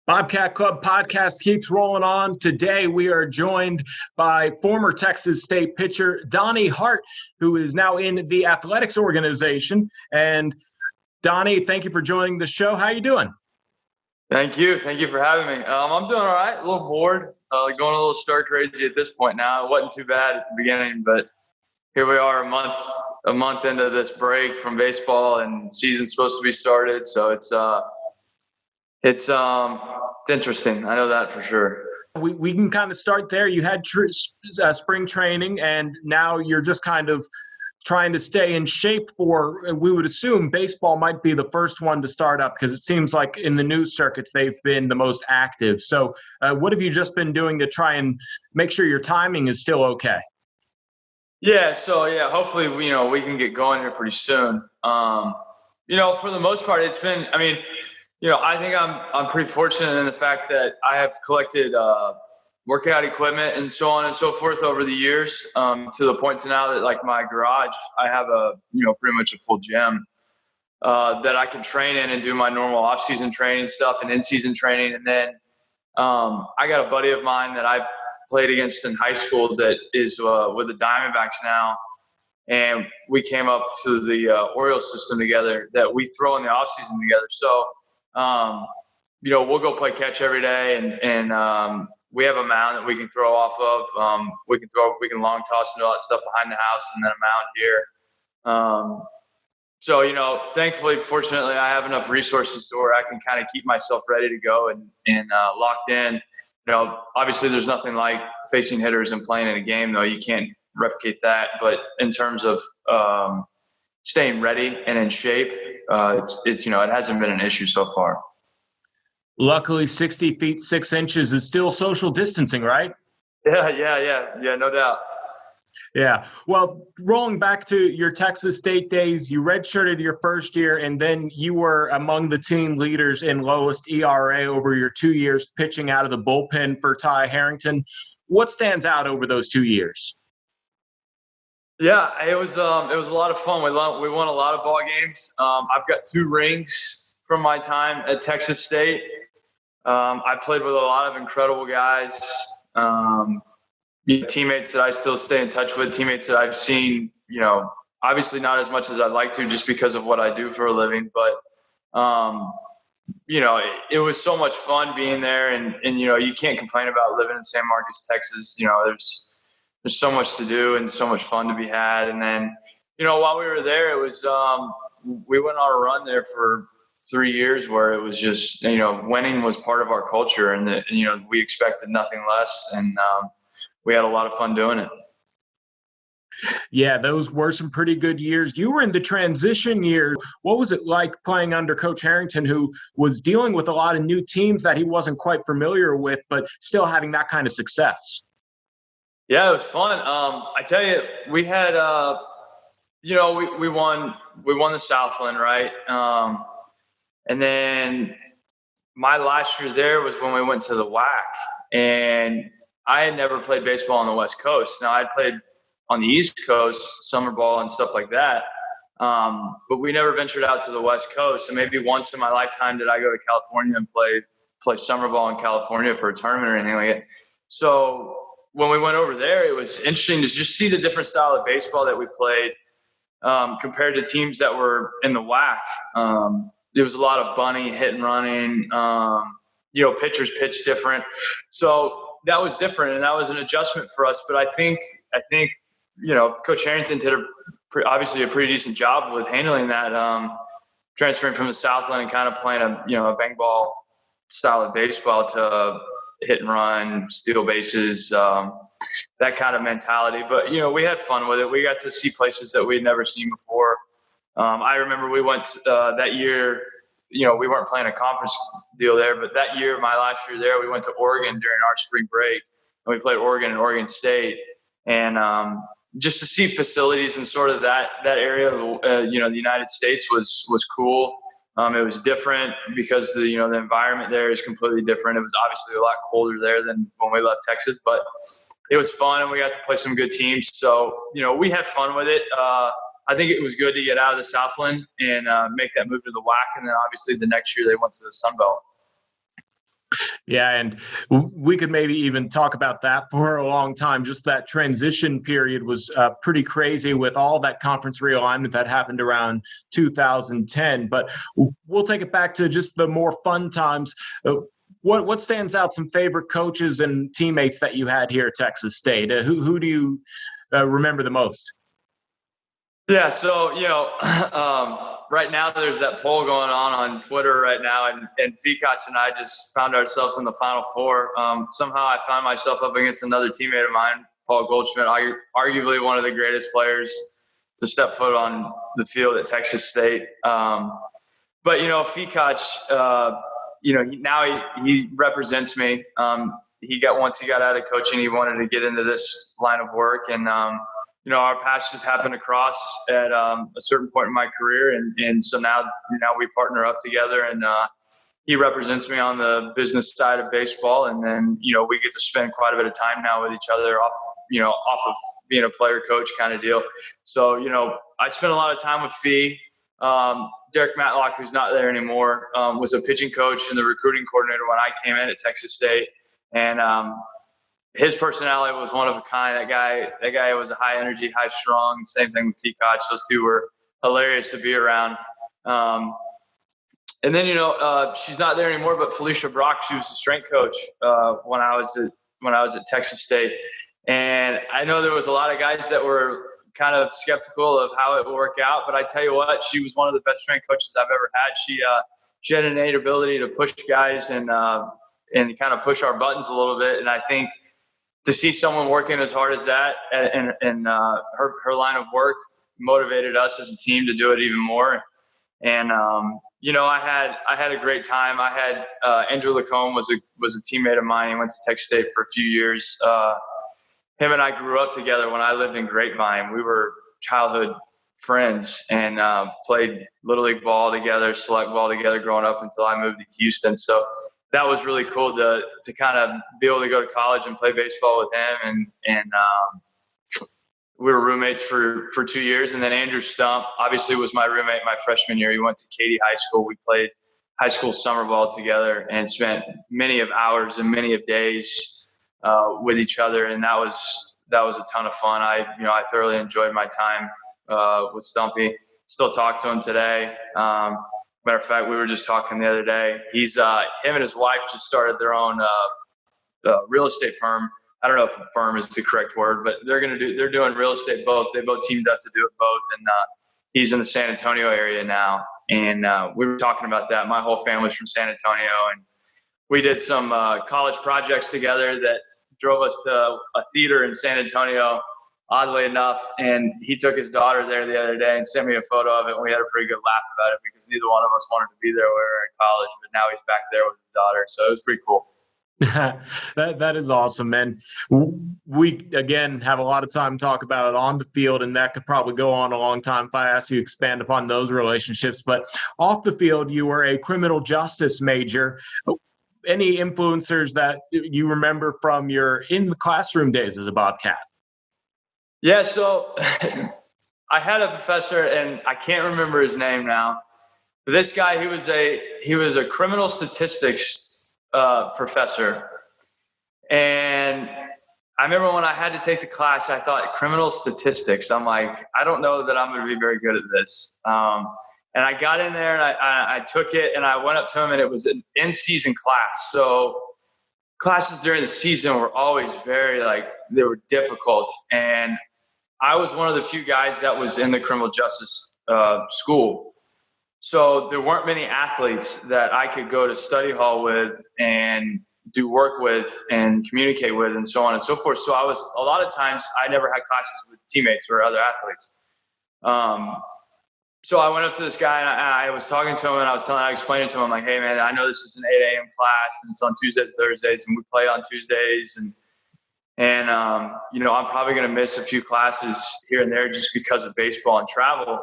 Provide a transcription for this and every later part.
Bobcat Club Podcast keeps rolling on. Today, we are joined by former Texas State pitcher Donnie Hart, who is now in the athletics organization. And Donnie, thank you for joining the show. How are you doing? Thank you. Thank you for having me. I'm doing all right. A little bored, going a little stir crazy at this point now. It wasn't too bad at the beginning, but here we are a month into this break from baseball, and season's supposed to be started. So it's interesting. I know that for sure. We can kind of start there. You had spring training, and now you're just kind of trying to stay in shape for, we would assume baseball might be the first one to start up because it seems like in the news circuits they've been the most active. So what have you just been doing to try and make sure your timing is still okay? Hopefully, we can get going here pretty soon. For the most part, it's been, I think I'm pretty fortunate in the fact that I have collected workout equipment and so on and so forth over the years, to the point to now that like my garage, I have pretty much a full gym that I can train in and do my normal off-season training stuff and in-season training. And then I got a buddy of mine that I played against in high school that is with the Diamondbacks now. And we came up to the Orioles system together that we throw in the off-season together. So, we'll go play catch every day and we have a mound that we can throw off of. We can long toss and all that stuff behind the house and then a mound here. Thankfully, fortunately, I have enough resources to where I can kind of keep myself ready to go and locked in. Obviously there's nothing like facing hitters and playing in a game, though. You can't replicate that. But in terms of staying ready and in shape, it hasn't been an issue so far. Luckily, 60 feet, 6 inches is still social distancing, right? Yeah, no doubt. Yeah. Well, rolling back to your Texas State days, you redshirted your first year, and then you were among the team leaders in lowest ERA over your 2 years pitching out of the bullpen for Ty Harrington. What stands out over those 2 years? Yeah, it was a lot of fun. We won a lot of ball games. I've got 2 rings from my time at Texas State. I played with a lot of incredible guys, teammates that I still stay in touch with, teammates that I've seen, obviously not as much as I'd like to just because of what I do for a living. But, it was so much fun being there and you can't complain about living in San Marcos, Texas. There's so much to do and so much fun to be had. And then, while we were there, it was we went on a run there for 3 years where it was just, winning was part of our culture and we expected nothing less. And we had a lot of fun doing it. Yeah, those were some pretty good years. You were in the transition year. What was it like playing under Coach Harrington, who was dealing with a lot of new teams that he wasn't quite familiar with, but still having that kind of success? Yeah, it was fun. I tell you, we had, we won the Southland, right? And then my last year there was when we went to the WAC, and I had never played baseball on the West Coast. Now I'd played on the East Coast, summer ball and stuff like that. But we never ventured out to the West Coast. And maybe once in my lifetime did I go to California and play summer ball in California for a tournament or anything like that. So when we went over there, it was interesting to just see the different style of baseball that we played compared to teams that were in the WAC. There was a lot of bunting, hit and running, pitchers pitch different. So that was different, and that was an adjustment for us. But I think Coach Harrington did obviously a pretty decent job with handling that, transferring from the Southland and kind of playing a bang ball style of baseball to hit and run, steal bases, that kind of mentality. But, we had fun with it. We got to see places that we'd never seen before. I remember we went that year, we weren't playing a conference deal there, but that year, my last year there, we went to Oregon during our spring break, and we played Oregon and Oregon State. And just to see facilities and sort of that area of the United States was cool. It was different because the environment there is completely different. It was obviously a lot colder there than when we left Texas, but it was fun and we got to play some good teams. So, we had fun with it. I think it was good to get out of the Southland and make that move to the WAC. And then obviously the next year they went to the Sun Belt. Yeah, and we could maybe even talk about that for a long time. Just that transition period was pretty crazy with all that conference realignment that happened around 2010. But we'll take it back to just the more fun times. What stands out? Some favorite coaches and teammates that you had here at Texas State. Who do you remember the most? Yeah, so right now there's that poll going on Twitter right now, and Fekoch and I just found ourselves in the Final Four. Somehow I found myself up against another teammate of mine, Paul Goldschmidt, arguably one of the greatest players to step foot on the field at Texas State. But Fekoch, he represents me. Once he got out of coaching, he wanted to get into this line of work, and our paths just happened to cross at a certain point in my career. And so now we partner up together, and he represents me on the business side of baseball. And then, we get to spend quite a bit of time now with each other off of being a player coach kind of deal. So, I spent a lot of time with Fee. Derek Matlock, who's not there anymore, was a pitching coach and the recruiting coordinator when I came in at Texas State. And, his personality was one of a kind. That guy was a high energy, high strung. Same thing with Fekoch. Those two were hilarious to be around. And then, she's not there anymore, but Felicia Brock, she was the strength coach when I was at Texas State. And I know there was a lot of guys that were kind of skeptical of how it would work out, but I tell you what, she was one of the best strength coaches I've ever had. She had an innate ability to push guys and kind of push our buttons a little bit. And I think to see someone working as hard as that and her line of work motivated us as a team to do it even more. And I had a great time. I had Andrew Lacombe was a teammate of mine. He went to Texas State for a few years. Him and I grew up together when I lived in Grapevine. We were childhood friends and played Little League ball together, select ball together growing up until I moved to Houston. So that was really cool to kind of be able to go to college and play baseball with him. And we were roommates for 2 years. And then Andrew Stump obviously was my roommate my freshman year. He went to Katy High School. We played high school summer ball together and spent many of hours and many of days with each other. And that was a ton of fun. I thoroughly enjoyed my time with Stumpy. Still talk to him today. Matter of fact, we were just talking the other day. He's him and his wife just started their own real estate firm. I don't know if a firm is the correct word, but they're doing real estate both. They both teamed up to do it both, and he's in the San Antonio area now. And we were talking about that. My whole family's from San Antonio, and we did some college projects together that drove us to a theater in San Antonio, oddly enough. And he took his daughter there the other day and sent me a photo of it. And we had a pretty good laugh about it because neither one of us wanted to be there when we were in college, but now he's back there with his daughter. So it was pretty cool. That is awesome, man. We, again, have a lot of time to talk about it on the field, and that could probably go on a long time if I asked you to expand upon those relationships. But off the field, you were a criminal justice major. Any influencers that you remember from your in the classroom days as a Bobcat? Yeah, so I had a professor, and I can't remember his name now. But this guy, he was a criminal statistics professor. And I remember when I had to take the class, I thought criminal statistics. I'm like, I don't know that I'm going to be very good at this. And I got in there and I took it and I went up to him, and it was an in-season class. So classes during the season were always they were difficult. And I was one of the few guys that was in the criminal justice school. So there weren't many athletes that I could go to study hall with and do work with and communicate with and so on and so forth. So a lot of times I never had classes with teammates or other athletes. So I went up to this guy and I was talking to him and I explained to him, I'm like, hey man, I know this is an 8 a.m. class and it's on Tuesdays, Thursdays, and we play on Tuesdays. And I'm probably going to miss a few classes here and there just because of baseball and travel.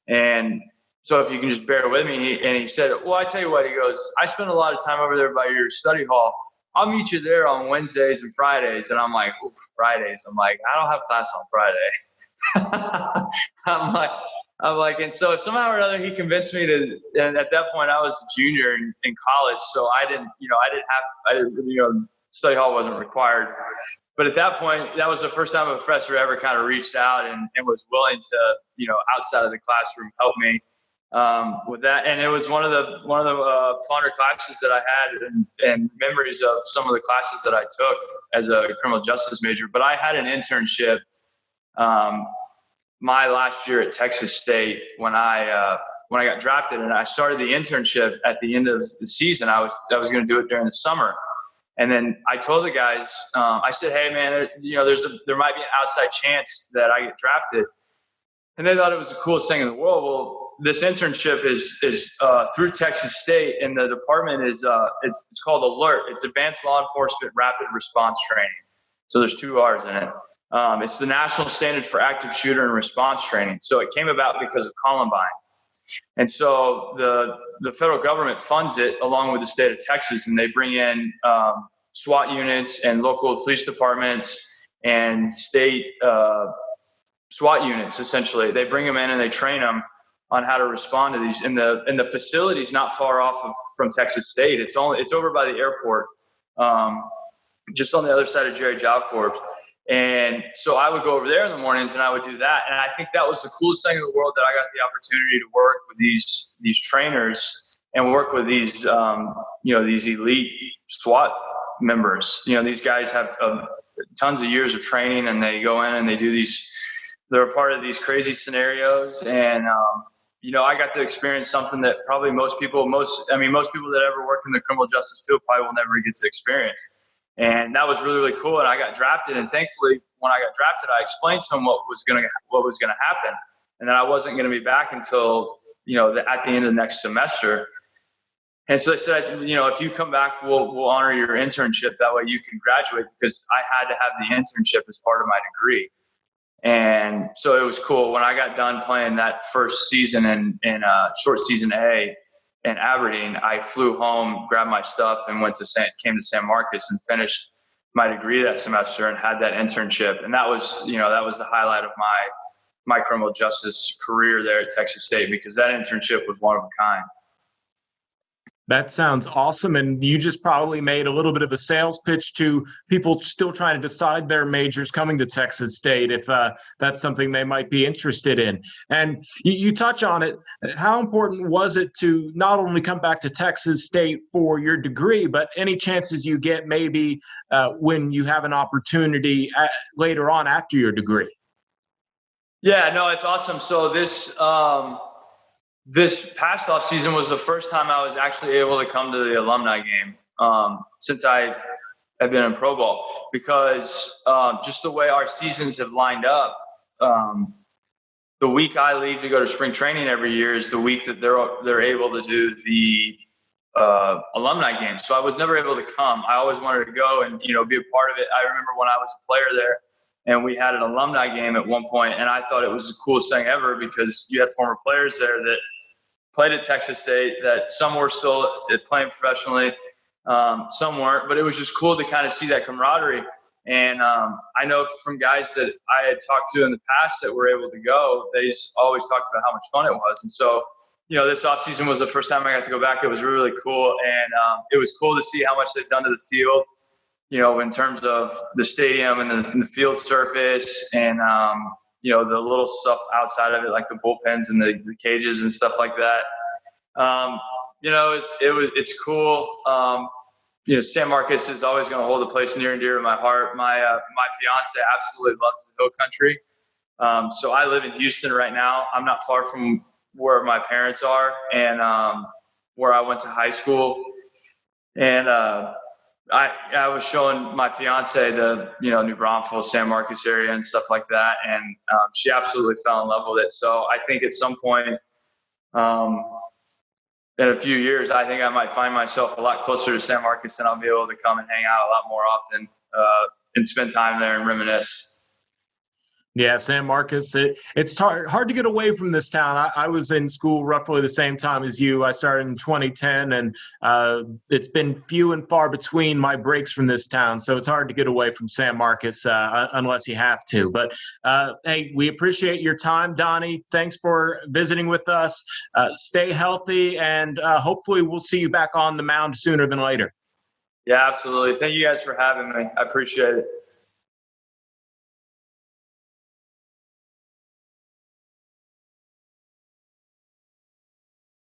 And so if you can just bear with me. And he said, well, I tell you what, he goes, I spend a lot of time over there by your study hall. I'll meet you there on Wednesdays and Fridays. And I'm like, Fridays. I'm like, I don't have class on Friday. I'm like, and so somehow or another, he convinced me to, and at that point I was a junior in college. So I didn't, study hall wasn't required. But at that point, that was the first time a professor ever kind of reached out and was willing to, outside of the classroom, help me with that. And it was one of the funner classes that I had, and memories of some of the classes that I took as a criminal justice major. But I had an internship my last year at Texas State when I got drafted, and I started the internship at the end of the season. I was going to do it during the summer. And then I told the guys, I said, "Hey, man, there might be an outside chance that I get drafted." And they thought it was the coolest thing in the world. Well, this internship is through Texas State, and the department is it's called ALERT. It's Advanced Law Enforcement Rapid Response Training. So there's 2 R's in it. It's the national standard for active shooter and response training. So it came about because of Columbine. And so the federal government funds it along with the state of Texas, and they bring in SWAT units and local police departments and state SWAT units. Essentially, they bring them in and they train them on how to respond to these. And the facility's not far off from Texas State. It's over by the airport, just on the other side of Jerry Jalcorp. And so I would go over there in the mornings and I would do that. And I think that was the coolest thing in the world, that I got the opportunity to work with these trainers and work with these, these elite SWAT members. These guys have tons of years of training, and they go in and they do they're a part of these crazy scenarios. And, I got to experience something that probably most people that ever work in the criminal justice field probably will never get to experience. And that was really, really cool. And I got drafted. And thankfully, when I got drafted, I explained to them what was going to happen, and that I wasn't going to be back until, at the end of the next semester. And so they said, if you come back, we'll honor your internship. That way you can graduate, because I had to have the internship as part of my degree. And so it was cool. When I got done playing that first season in short season A in Aberdeen, I flew home, grabbed my stuff, and came to San Marcos and finished my degree that semester and had that internship. And that was the highlight of my criminal justice career there at Texas State, because that internship was one of a kind. That sounds awesome. And you just probably made a little bit of a sales pitch to people still trying to decide their majors coming to Texas State, if that's something they might be interested in. And you touch on it. How important was it to not only come back to Texas State for your degree, but any chances you get maybe when you have an opportunity later on after your degree? Yeah, no, it's awesome. So this past off season was the first time I was actually able to come to the alumni game since I have been in pro ball, because just the way our seasons have lined up, the week I leave to go to spring training every year is the week that they're able to do the alumni game. So I was never able to come. I always wanted to go and be a part of it. I remember when I was a player there, and we had an alumni game at one point, and I thought it was the coolest thing ever, because you had former players there that played at Texas State, that some were still playing professionally, some weren't, but it was just cool to kind of see that camaraderie. And I know from guys that I had talked to in the past that were able to go, they just always talked about how much fun it was. And so, this offseason was the first time I got to go back. It was really, really cool. And it was cool to see how much they've done to the field, in terms of the stadium and the field surface, and the little stuff outside of it, like the bullpens and the cages and stuff like that. It's cool. San Marcos is always going to hold a place near and dear to my heart. My fiance absolutely loves the hill country. So I live in Houston right now. I'm not far from where my parents are and where I went to high school. And I was showing my fiance the, New Braunfels, San Marcos area and stuff like that. And she absolutely fell in love with it. So I think at some point in a few years, I think I might find myself a lot closer to San Marcos, and I'll be able to come and hang out a lot more often and spend time there and reminisce. Yeah, San Marcos. It's hard to get away from this town. I was in school roughly the same time as you. I started in 2010, and it's been few and far between my breaks from this town. So it's hard to get away from San Marcos unless you have to. But hey, we appreciate your time, Donnie. Thanks for visiting with us. Stay healthy, and hopefully we'll see you back on the mound sooner than later. Yeah, absolutely. Thank you guys for having me. I appreciate it.